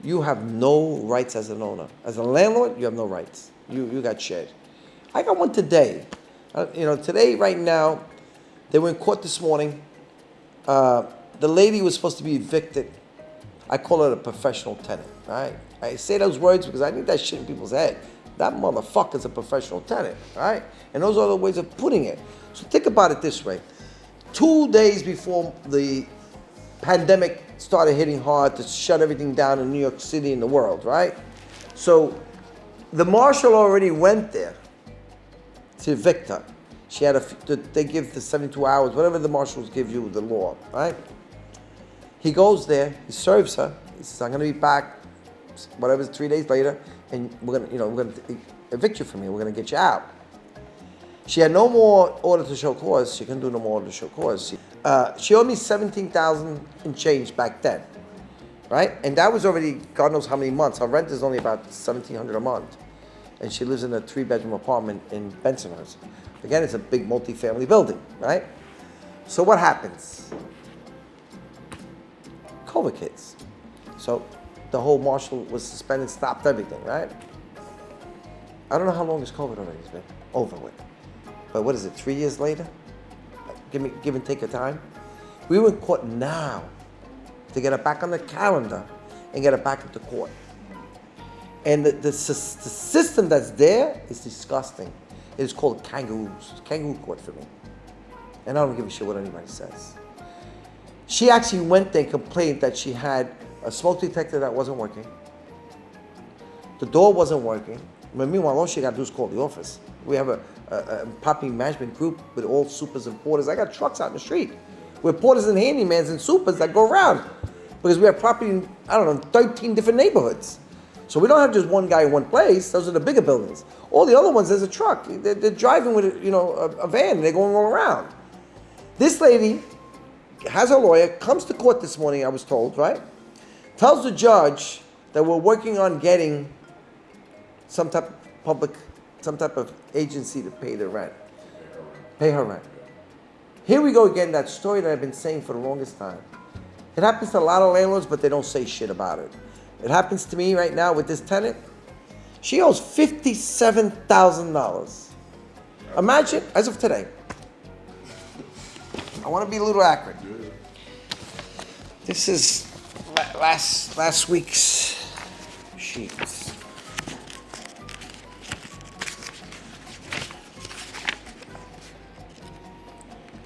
you have no rights as an owner. As a landlord, you have no rights. You got shit. I got one today. Today, right now, they were in court this morning. The lady was supposed to be evicted. I call her a professional tenant, right? I say those words because I need that shit in people's head. That motherfucker's a professional tenant, right? And those are the ways of putting it. So think about it this way. 2 days before the pandemic started hitting hard to shut everything down in New York City and the world, right? So the marshal already went there to evict her. She had they give the 72 hours, whatever the marshals give you, the law, right? He goes there, he serves her. He says, I'm gonna be back, whatever, 3 days later, and we're gonna evict you from here. We're gonna get you out. She had no more order to show cause. She couldn't do no more order to show cause. She owed me $17,000 and change back then, right? And that was already God knows how many months. Her rent is only about $1,700 a month, and she lives in a 3-bedroom apartment in Bensonhurst. Again, it's a big multi-family building, right? So what happens? COVID hits. So the whole marshal was suspended, stopped everything, right? I don't know how long this COVID already has been over with. But what is it, 3 years later? Give and take a time. We were in court now to get it back on the calendar and get it back into court. And the system that's there is disgusting. It is called kangaroos. It's kangaroo court for me. And I don't give a shit what anybody says. She actually went there and complained that she had a smoke detector that wasn't working. The door wasn't working. But meanwhile, all she got to do is call the office. We have a property management group with all supers and porters. I got trucks out in the street with porters and handymans and supers that go around because we have property in, 13 different neighborhoods. So we don't have just one guy in one place. Those are the bigger buildings. All the other ones, there's a truck. They're driving with a van. They're going all around. This lady has a lawyer, comes to court this morning, I was told, right? Tells the judge that we're working on getting some type of agency to pay the rent. Pay her rent. Here we go again, that story that I've been saying for the longest time. It happens to a lot of landlords, but they don't say shit about it. It happens to me right now with this tenant. She owes $57,000. Imagine, as of today. I want to be a little accurate. This is last week's sheets.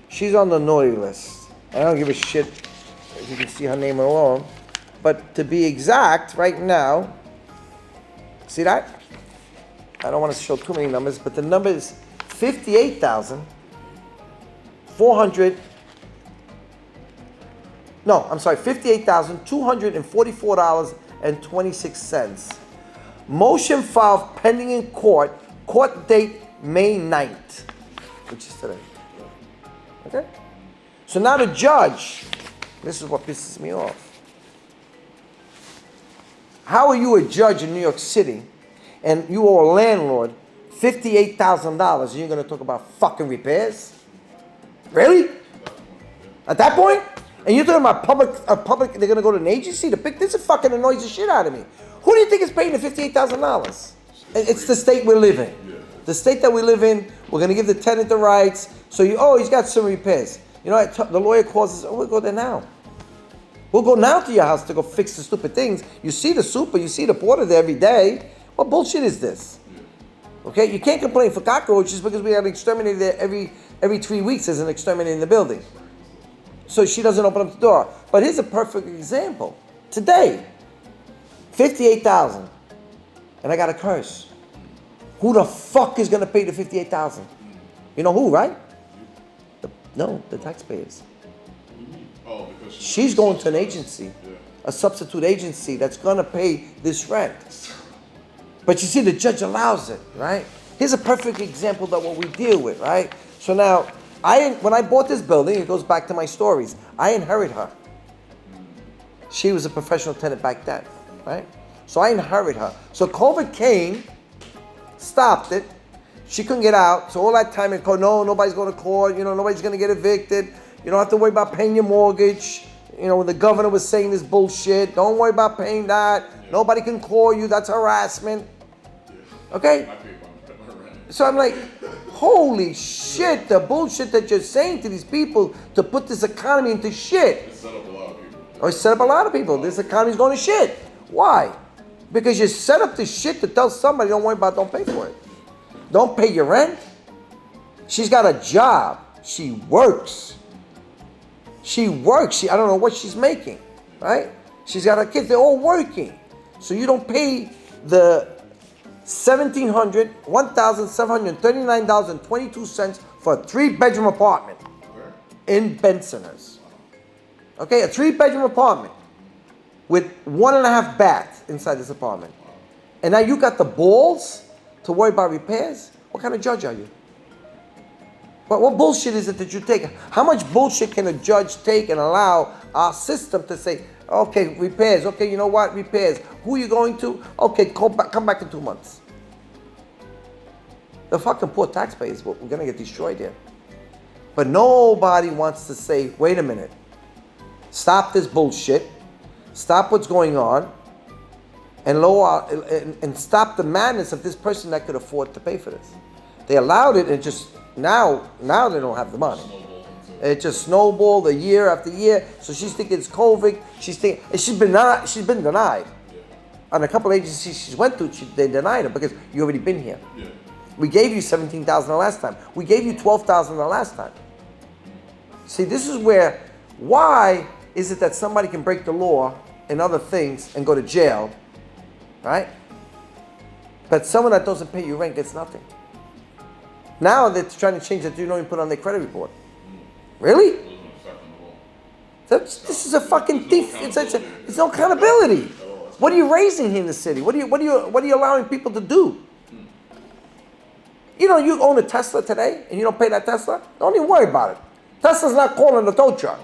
She's on the naughty list. I don't give a shit if you can see her name alone. But to be exact, right now, see that? I don't want to show too many numbers, but the number is $58,244.26. Motion filed pending in court. Court date May 9th, which is today. Okay? So now the judge, this is what pisses me off. How are you a judge in New York City and you are a landlord $58,000 and you're going to talk about fucking repairs? Really? At that point? And you're talking about public, they're going to go to an agency to pick this? It fucking annoys the shit out of me. Who do you think is paying the $58,000? It's the state we live in. The state that we live in, we're going to give the tenant the rights. So he's got some repairs. The lawyer calls us, we'll go there now. We'll go now to your house to go fix the stupid things. You see the super, you see the porter there every day. What bullshit is this? Okay, you can't complain for cockroaches because we have an exterminator there every 3 weeks. There's an exterminator in the building. So she doesn't open up the door. But here's a perfect example. Today, $58,000, and I got a curse. Who the fuck is gonna pay the $58,000? You know who, right? The taxpayers. She's going to an agency, a substitute agency that's gonna pay this rent. But you see, the judge allows it, right? Here's a perfect example of what we deal with, right? So now, when I bought this building, it goes back to my stories. I inherit her. She was a professional tenant back then, right? So I inherit her. So COVID came, stopped it. She couldn't get out. So all that time it called, no, nobody's going to court. Nobody's going to get evicted. You don't have to worry about paying your mortgage. when the governor was saying this bullshit, don't worry about paying that. Yeah. Nobody can call you. That's harassment. Yeah. Okay? So I'm like, holy shit, the bullshit that you're saying to these people to put this economy into shit. It set up a lot of people. It set up a lot of people. This economy's going to shit. Why? Because you set up this shit to tell somebody, don't worry about it, don't pay for it. Don't pay your rent. She's got a job. She works. I don't know what she's making, right? She's got her kids. They're all working. So you don't pay the $1,739.22 for a 3-bedroom apartment in Bensonhurst. Okay, a 3-bedroom apartment with 1.5 baths inside this apartment. And now you got the balls to worry about repairs? What kind of judge are you? What bullshit is it that you take? How much bullshit can a judge take and allow our system to say, okay, repairs. Okay, you know what? Repairs. Who are you going to? Okay, come back in 2 months. The fucking poor taxpayers, we're going to get destroyed here. But nobody wants to say, wait a minute. Stop this bullshit. Stop what's going on. And stop the madness of this person that could afford to pay for this. They allowed it and just, now they don't have the money. It just snowballed year after year. So she's thinking it's COVID. She's been denied. On a couple agencies she went to, they denied her because you already been here. Yeah. We gave you $17,000 the last time. We gave you $12,000 the last time. See, this is why is it that somebody can break the law and other things and go to jail, right? But someone that doesn't pay you rent gets nothing. Now they're trying to change that you don't even put on their credit report. Really? This is a fucking thief. It's no accountability. What are you raising here in the city? What are you allowing people to do? You own a Tesla today and you don't pay that Tesla? Don't even worry about it. Tesla's not calling the tow truck.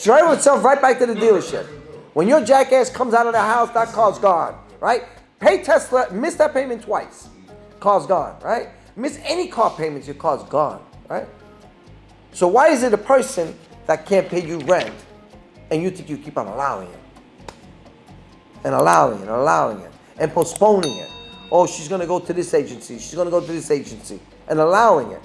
Drive itself right back to the dealership. When your jackass comes out of the house, that car's gone, right? Pay Tesla, miss that payment twice. Car's gone, right? Miss any car payments, your car's gone, right? So why is it a person that can't pay you rent and you think you keep on allowing it? And allowing it, and allowing it, and postponing it. Oh, she's going to go to this agency. She's going to go to this agency. And allowing it.